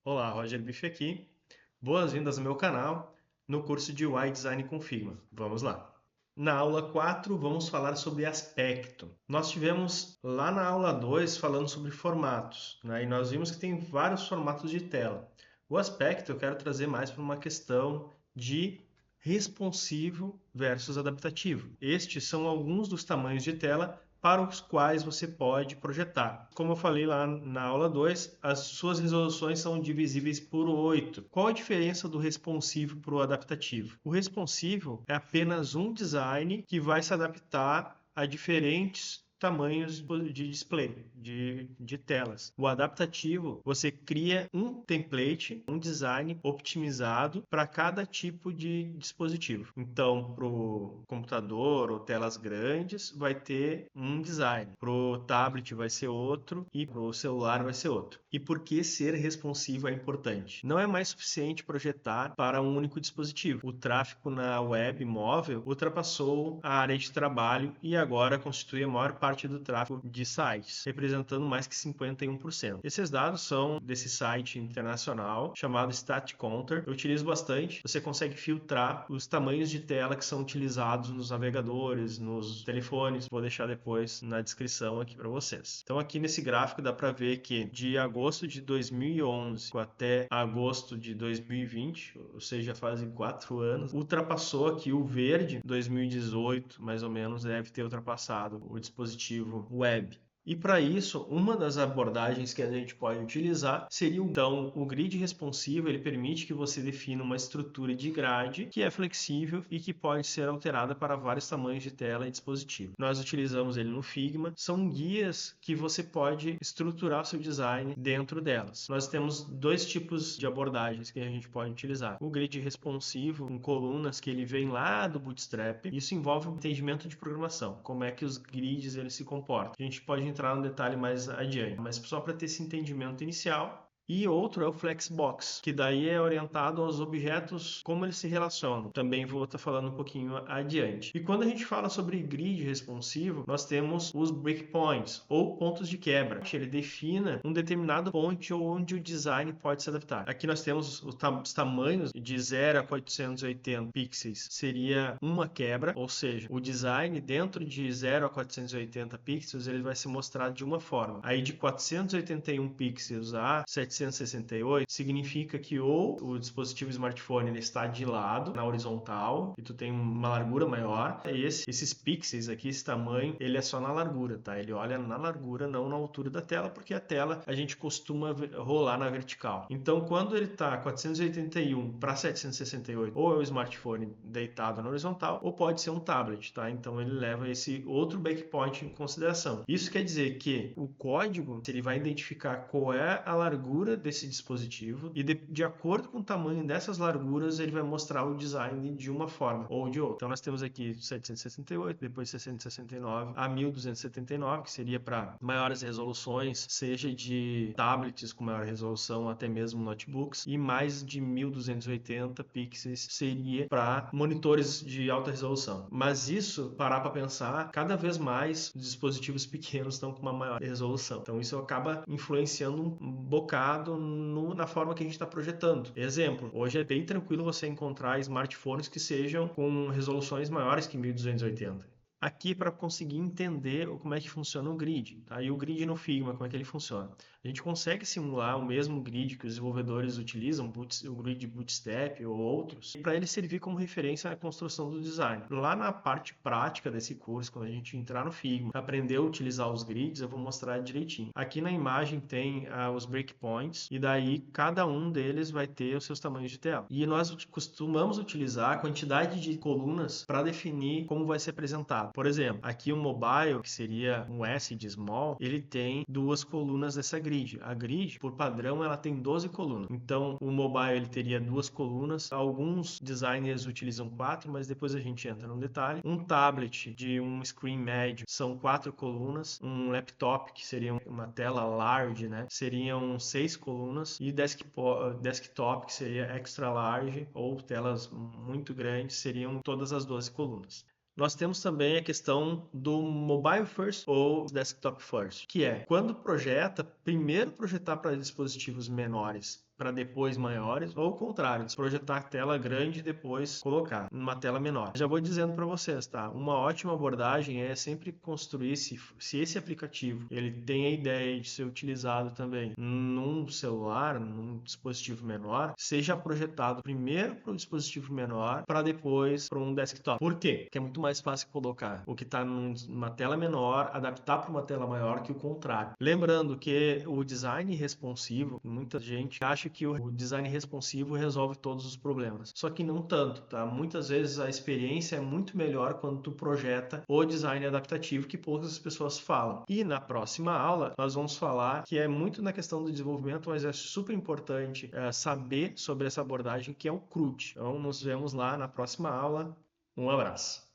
Olá, Roger Bife aqui. Boas-vindas ao meu canal no curso de UI Design com Figma. Vamos lá. Na aula 4, vamos falar sobre aspecto. Nós tivemos lá na aula 2 falando sobre formatos, né? E nós vimos que tem vários formatos de tela. O aspecto eu quero trazer mais para uma questão de responsivo versus adaptativo. Estes são alguns dos tamanhos de tela para os quais você pode projetar. Como eu falei lá na aula 2, as suas resoluções são divisíveis por 8. Qual a diferença do responsivo para o adaptativo? O responsivo é apenas um design que vai se adaptar a diferentes tamanhos de display, de telas. O adaptativo, você cria um template, um design optimizado para cada tipo de dispositivo. Então, para o computador ou telas grandes, vai ter um design. Para o tablet vai ser outro e para o celular vai ser outro. E por que ser responsivo é importante? Não é mais suficiente projetar para um único dispositivo. O tráfego na web móvel ultrapassou a área de trabalho e agora constitui a maior parte do tráfego de sites, representando mais que 51%. Esses dados são desse site internacional chamado StatCounter. Eu utilizo bastante. Você consegue filtrar os tamanhos de tela que são utilizados nos navegadores, nos telefones. Vou deixar depois na descrição aqui para vocês. Então aqui nesse gráfico dá para ver que de agosto de 2011 até agosto de 2020, ou seja, fazem 4 anos, ultrapassou aqui o verde, 2018 mais ou menos, deve ter ultrapassado o dispositivo web. E para isso, uma das abordagens que a gente pode utilizar seria então o grid responsivo. Ele permite que você defina uma estrutura de grade que é flexível e que pode ser alterada para vários tamanhos de tela e dispositivo. Nós utilizamos ele no Figma. São guias que você pode estruturar seu design dentro delas. Nós temos dois tipos de abordagens que a gente pode utilizar. O grid responsivo, com colunas que ele vem lá do Bootstrap. Isso envolve o entendimento de programação, como é que os grids eles se comportam. A gente pode entrar no detalhe mais adiante, mas só para ter esse entendimento inicial. E outro é o Flexbox, que daí é orientado aos objetos, como eles se relacionam. Também vou estar falando um pouquinho adiante. E quando a gente fala sobre grid responsivo, nós temos os breakpoints, ou pontos de quebra. Ele define um determinado ponto onde o design pode se adaptar. Aqui nós temos os tamanhos de 0 a 480 pixels. Seria uma quebra, ou seja, o design dentro de 0 a 480 pixels ele vai se mostrar de uma forma. Aí de 481 pixels a 768 significa que ou o dispositivo smartphone ele está de lado, na horizontal, e tu tem uma largura maior. E esses pixels aqui, esse tamanho, ele é só na largura, tá? Ele olha na largura, não na altura da tela, porque a tela a gente costuma rolar na vertical. Então, quando ele está 481 para 768, ou é o smartphone deitado na horizontal, ou pode ser um tablet, tá? Então, ele leva esse outro breakpoint em consideração. Isso quer dizer que o código ele vai identificar qual é a largura desse dispositivo e de acordo com o tamanho dessas larguras ele vai mostrar o design de uma forma ou de outra. Então nós temos aqui 768, depois 669 a 1279, que seria para maiores resoluções, seja de tablets com maior resolução até mesmo notebooks, e mais de 1280 pixels seria para monitores de alta resolução. Mas isso, parar para pensar, cada vez mais os dispositivos pequenos estão com uma maior resolução. Então isso acaba influenciando um bocado na forma que a gente está projetando. Exemplo, hoje é bem tranquilo você encontrar smartphones que sejam com resoluções maiores que 1280. Aqui para conseguir entender como é que funciona o grid, tá? E o grid no Figma, como é que ele funciona? A gente consegue simular o mesmo grid que os desenvolvedores utilizam, o grid Bootstrap ou outros, para ele servir como referência na construção do design. Lá na parte prática desse curso, quando a gente entrar no Figma, aprender a utilizar os grids, eu vou mostrar direitinho. Aqui na imagem tem os breakpoints e daí cada um deles vai ter os seus tamanhos de tela. E nós costumamos utilizar a quantidade de colunas para definir como vai ser apresentado. Por exemplo, aqui o mobile, que seria um S de small, ele tem duas colunas dessa grid. A grid, por padrão, ela tem 12 colunas. Então, o mobile ele teria duas colunas. Alguns designers utilizam 4, mas depois a gente entra no detalhe. Um tablet de um screen médio são 4 colunas. Um laptop, que seria uma tela large, né, seriam 6 colunas. E desktop, que seria extra large, ou telas muito grandes, seriam todas as 12 colunas. Nós temos também a questão do mobile first ou desktop first, que é quando projeta, primeiro projetar para dispositivos menores para depois maiores, ou o contrário, projetar tela grande e depois colocar numa tela menor. Já vou dizendo para vocês, tá? Uma ótima abordagem é sempre construir, se esse aplicativo ele tem a ideia de ser utilizado também num celular, num dispositivo menor, seja projetado primeiro para o dispositivo menor para depois para um desktop. Por quê? Porque é muito mais fácil colocar o que está numa tela menor, adaptar para uma tela maior que o contrário. Lembrando que o design responsivo, muita gente acha que o design responsivo resolve todos os problemas. Só que não tanto, tá? Muitas vezes a experiência é muito melhor quando tu projeta o design adaptativo, que poucas pessoas falam. E na próxima aula nós vamos falar que é muito na questão do desenvolvimento, mas é super importante saber sobre essa abordagem que é o CRUD. Então nos vemos lá na próxima aula. Um abraço.